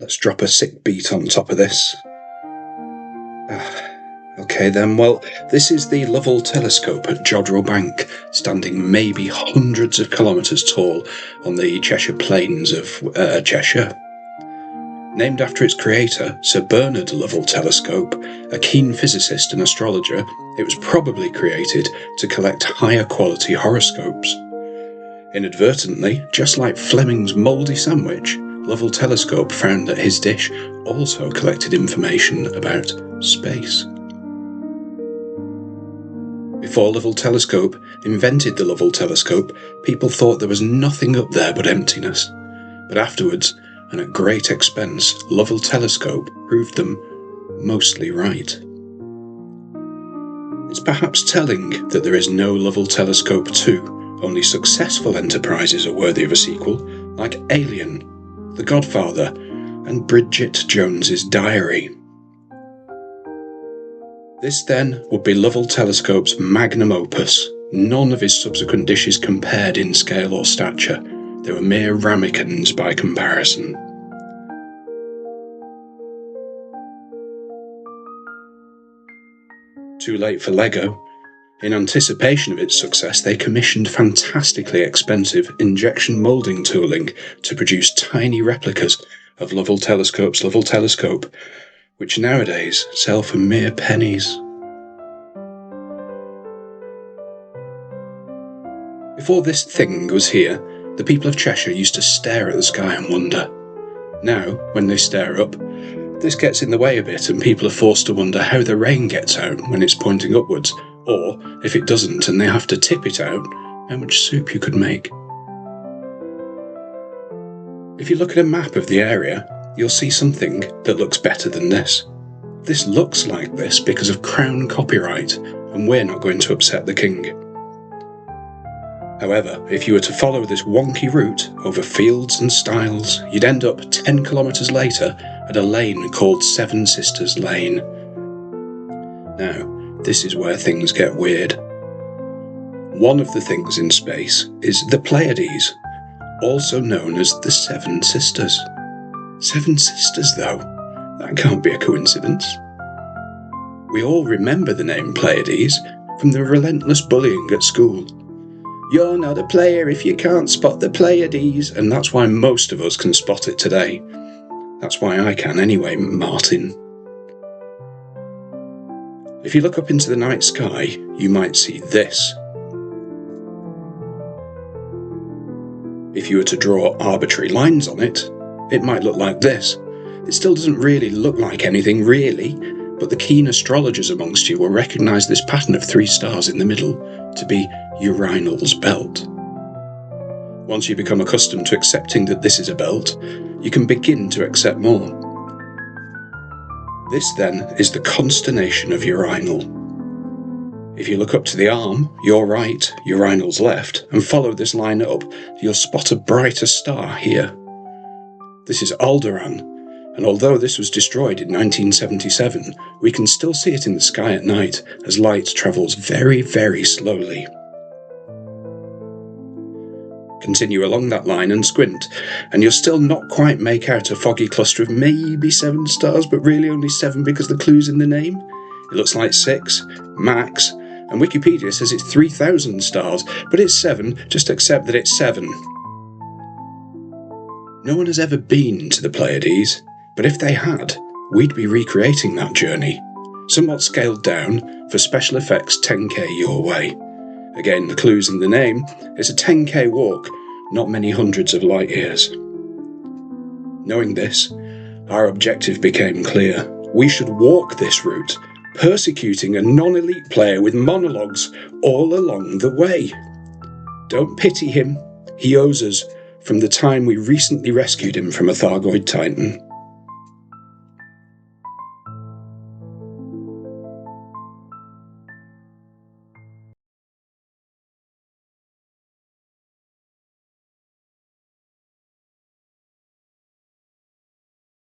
Let's drop a sick beat on top of this. Okay then, well, this is the Lovell Telescope at Jodrell Bank, standing maybe hundreds of kilometres tall on the Cheshire plains of Cheshire. Named after its creator, Sir Bernard Lovell Telescope, a keen physicist and astrologer, it was probably created to collect higher quality horoscopes. Inadvertently, just like Fleming's mouldy sandwich, Lovell Telescope found that his dish also collected information about space. Before Lovell Telescope invented the Lovell Telescope, people thought there was nothing up there but emptiness. But afterwards, and at great expense, Lovell Telescope proved them mostly right. It's perhaps telling that there is no Lovell Telescope 2. Only successful enterprises are worthy of a sequel, like Alien, The Godfather, and Bridget Jones's Diary. This then would be Lovell Telescope's magnum opus. None of his subsequent dishes compared in scale or stature. They were mere ramekins by comparison. Too late for Lego. In anticipation of its success, they commissioned fantastically expensive injection moulding tooling to produce tiny replicas of Lovell Telescope's Lovell Telescope, which nowadays sell for mere pennies. Before this thing was here, the people of Cheshire used to stare at the sky and wonder. Now, when they stare up, this gets in the way a bit and people are forced to wonder how the rain gets out when it's pointing upwards, or, if it doesn't and they have to tip it out, how much soup you could make. If you look at a map of the area, you'll see something that looks better than this. This looks like this because of Crown copyright, and we're not going to upset the king. However, if you were to follow this wonky route over fields and stiles, you'd end up 10 kilometres later at a lane called Seven Sisters Lane. Now, this is where things get weird. One of the things in space is the Pleiades, also known as the Seven Sisters. Seven Sisters, though? That can't be a coincidence. We all remember the name Pleiades from the relentless bullying at school. You're not a player if you can't spot the Pleiades, and that's why most of us can spot it today. That's why I can anyway, Martin. If you look up into the night sky, you might see this. If you were to draw arbitrary lines on it, it might look like this. It still doesn't really look like anything, really, but the keen astrologers amongst you will recognise this pattern of 3 stars in the middle to be Urinal's belt. Once you become accustomed to accepting that this is a belt, you can begin to accept more. This then is the consternation of Urinal. If you look up to the arm, your right, Urinal's left, and follow this line up, you'll spot a brighter star here. This is Aldebaran, and although this was destroyed in 1977, we can still see it in the sky at night as light travels very, very slowly. Continue along that line and squint, and you'll still not quite make out a foggy cluster of maybe 7 stars, but really only 7 because the clue's in the name. It looks like 6, max, and Wikipedia says it's 3,000 stars, but it's 7, just accept that it's 7. No one has ever been to the Pleiades, but if they had, we'd be recreating that journey, somewhat scaled down for special effects 10k your way. Again, the clue's in the name. It's a 10k walk, not many hundreds of light years. Knowing this, our objective became clear. We should walk this route, persecuting a non-elite player with monologues all along the way. Don't pity him. He owes us from the time we recently rescued him from a Thargoid Titan.